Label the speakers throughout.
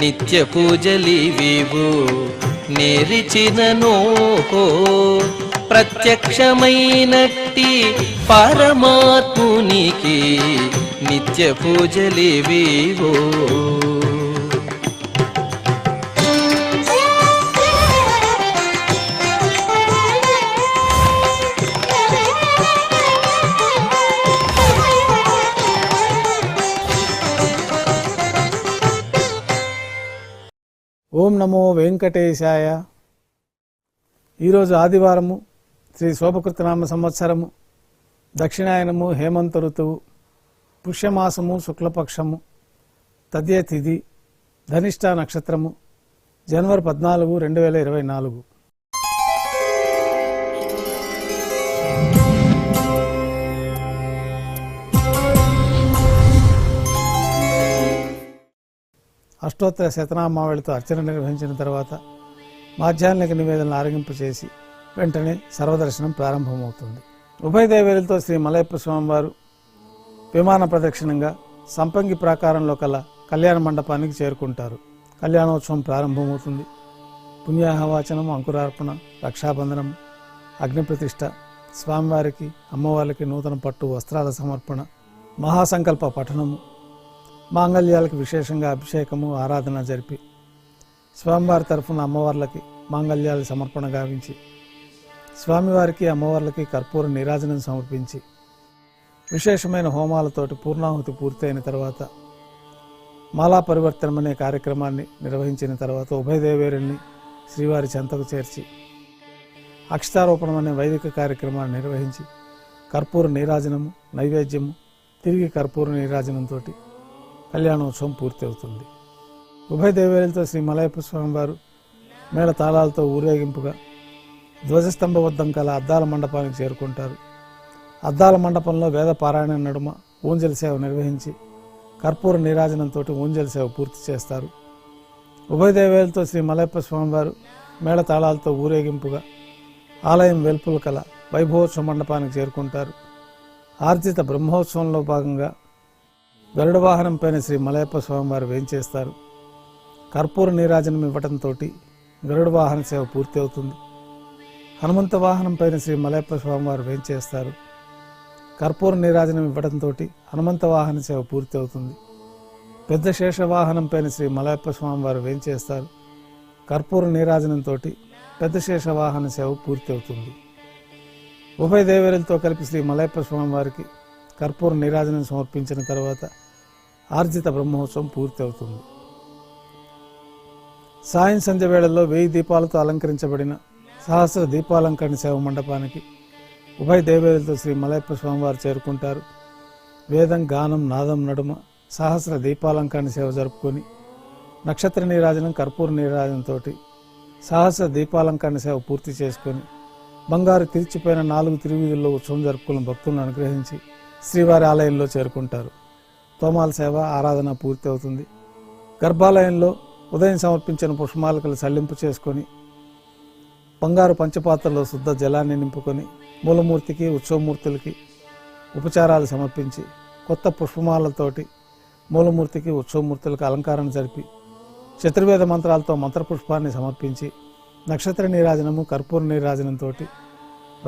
Speaker 1: నిత్య పూజలివివు నేరిచిననో ప్రత్యక్షమైనట్టి పరమాత్మునికి నిత్య పూజలివివో.
Speaker 2: ఓం నమో వెంకటేశాయ. ఈరోజు ఆదివారము, శ్రీ శోభకృతనామ సంవత్సరము, దక్షిణాయనము, హేమంత ఋతువు, పుష్యమాసము, శుక్లపక్షము, తద్య తిథి, ధనిష్ట నక్షత్రము, జనవరి 14, 2024. అష్టోత్తర శతనామావళితో అర్చన నిర్వహించిన తర్వాత మాధ్యాహ్నిక నివేదనలు ఆరగింపు చేసి వెంటనే సర్వదర్శనం ప్రారంభమవుతుంది. ఉభయ దేవేరులతో శ్రీ మలయప్ప స్వామివారు విమాన ప్రదక్షిణంగా సంపంగి ప్రాకారంలో కల కళ్యాణ మండపానికి చేరుకుంటారు. కళ్యాణోత్సవం ప్రారంభమవుతుంది. పుణ్యాహవాచనం, అంకురార్పణ, రక్షాబంధనం, అగ్నిప్రతిష్ఠ, స్వామివారికి అమ్మవారికి నూతన పట్టు వస్త్రాల సమర్పణ, మహాసంకల్ప పఠనము, మాంగళ్యాలకు విశేషంగా అభిషేకము, ఆరాధన జరిపి స్వామివారి తరఫున అమ్మవార్లకి మాంగళ్యాలు సమర్పణ గావించి స్వామివారికి అమ్మవార్లకి కర్పూర నీరాజనం సమర్పించి విశేషమైన హోమాలతోటి పూర్ణాహుతి పూర్తయిన తర్వాత మాలా పరివర్తనం అనే కార్యక్రమాన్ని నిర్వహించిన తర్వాత ఉభయ దేవేరుల్ని శ్రీవారి చెంతకు చేర్చి అక్షతారోపణం అనే వైదిక కార్యక్రమాన్ని నిర్వహించి కర్పూర నీరాజనము, నైవేద్యము, తిరిగి కర్పూర నీరాజనంతో కళ్యాణోత్సవం పూర్తి అవుతుంది. ఉభయ దేవేరులతో శ్రీ మలయప్ప స్వామివారు మేళ తాళాలతో ఊరేగింపుగా ధ్వజస్తంభబద్ధం కల అద్దాల మండపానికి చేరుకుంటారు. అద్దాల మండపంలో వేద పారాయణ నడుమ ఊంజల్ సేవ నిర్వహించి కర్పూర నీరాజనంతో ఊంజల్ సేవ పూర్తి చేస్తారు. ఉభయ దేవేరులతో శ్రీ మలయప్ప స్వామివారు మేళ తాళాలతో ఊరేగింపుగా ఆలయం వెలుపుల కల వైభవోత్సవ మండపానికి చేరుకుంటారు. ఆర్జిత బ్రహ్మోత్సవంలో భాగంగా గరుడ వాహనం పైన శ్రీ మలయప్ప స్వామివారు వేంచేస్తారు. కర్పూర నీరాజనం ఇవ్వడంతో గరుడ వాహన సేవ పూర్తి అవుతుంది. హనుమంత వాహనం పైన శ్రీ మలయప్ప స్వామివారు వేంచేస్తారు. కర్పూర నీరాజనం ఇవ్వడంతో హనుమంత వాహన సేవ పూర్తి అవుతుంది. పెద్ద శేష వాహనం పైన శ్రీ మలయప్ప స్వామివారు వేంచేస్తారు. కర్పూర నీరాజనంతో పెద్ద శేష వాహన సేవ పూర్తి అవుతుంది. ఉభయ దేవేరులతో కలిపి శ్రీ మలయప్ప స్వామివారికి కర్పూర నీరాజనం సమర్పించిన తర్వాత ఆర్జిత బ్రహ్మోత్సవం పూర్తి అవుతుంది. సాయం సంధ్య వేళల్లో 1000 దీపాలతో అలంకరించబడిన సహస్ర దీపాలంకరణ సేవ మండపానికి ఉభయ దేవేరులతో శ్రీ మలయప్ప స్వామివారు చేరుకుంటారు. వేదం, గానం, నాదం నడుమ సహస్ర దీపాలంకరణ సేవ జరుపుకొని నక్షత్ర నీరాజనం, కర్పూర నీరాజనంతో సహస్ర దీపాలంకరణ సేవ పూర్తి చేసుకొని బంగారు తిరిచిపోయిన 4 తిరువీధుల్లో ఉత్సవం జరుపుకున్న భక్తులను అనుగ్రహించి శ్రీవారి ఆలయంలో చేరుకుంటారు. తోమాల సేవ, ఆరాధన పూర్తి అవుతుంది. గర్భాలయంలో ఉదయం సమర్పించిన పుష్పమాలకలు సల్లింపు చేసుకొని బంగారు పంచపాత్రలో శుద్ధ జలాన్ని నింపుకొని మూలమూర్తికి, ఉత్సవమూర్తులకి ఉపచారాలు సమర్పించి కొత్త పుష్పమాలతోటి మూలమూర్తికి, ఉత్సవమూర్తులకు అలంకారణ జరిపి చతుర్వేద మంత్రాలతో మంత్రపుష్పాన్ని సమర్పించి నక్షత్ర నీరాజనము, కర్పూర నీరాజనంతో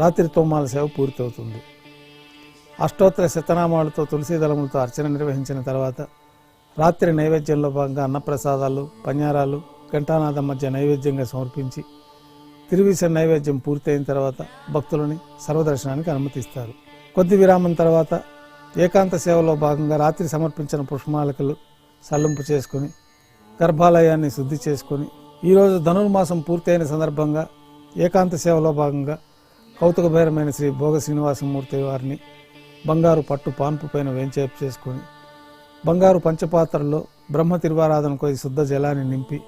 Speaker 2: రాత్రి తోమాల సేవ పూర్తి అవుతుంది. అష్టోత్తర శతనామాలతో తులసీ దళములతో అర్చన నిర్వహించిన తర్వాత రాత్రి నైవేద్యంలో భాగంగా అన్నప్రసాదాలు, పన్యారాలు ఘంటానాదం మధ్య నైవేద్యంగా సమర్పించి తిరువిస నైవేద్యం పూర్తయిన తర్వాత భక్తులని సర్వదర్శనానికి అనుమతిస్తారు. కొద్ది విరామం తర్వాత ఏకాంత సేవలో భాగంగా రాత్రి సమర్పించిన పుష్పమాలికలు సల్లింపు చేసుకుని గర్భాలయాన్ని శుద్ధి చేసుకుని ఈరోజు ధనుర్మాసం పూర్తయిన సందర్భంగా ఏకాంత సేవలో భాగంగా కౌతుకభైరమైన శ్రీ భోగ శ్రీనివాసమూర్తి వారిని బంగారు పట్టు పాన్పు పైన వేంచేపు చేసుకుని బంగారు పంచపాత్రలో బ్రహ్మ తిరువారాధనకు శుద్ధ జలాన్ని నింపి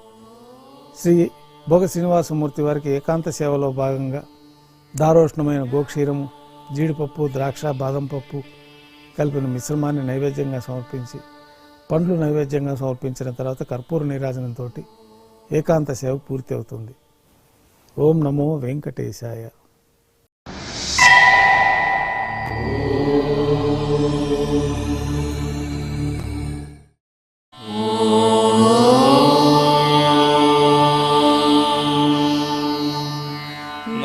Speaker 2: శ్రీ భోగ శ్రీనివాసమూర్తి వారికి ఏకాంత సేవలో భాగంగా దారోష్ణమైన గోక్షీరము, జీడిపప్పు, ద్రాక్ష, బాదం పప్పు కలిపిన మిశ్రమాన్ని నైవేద్యంగా సమర్పించి పండ్లు నైవేద్యంగా సమర్పించిన తర్వాత కర్పూర నీరాజనంతో ఏకాంత సేవ పూర్తి అవుతుంది. ఓం నమో వెంకటేశాయ.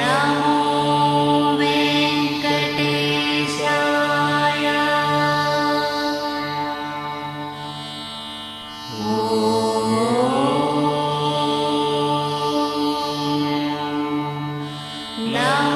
Speaker 3: नमो वेङ्कटेशाय ॐ नमो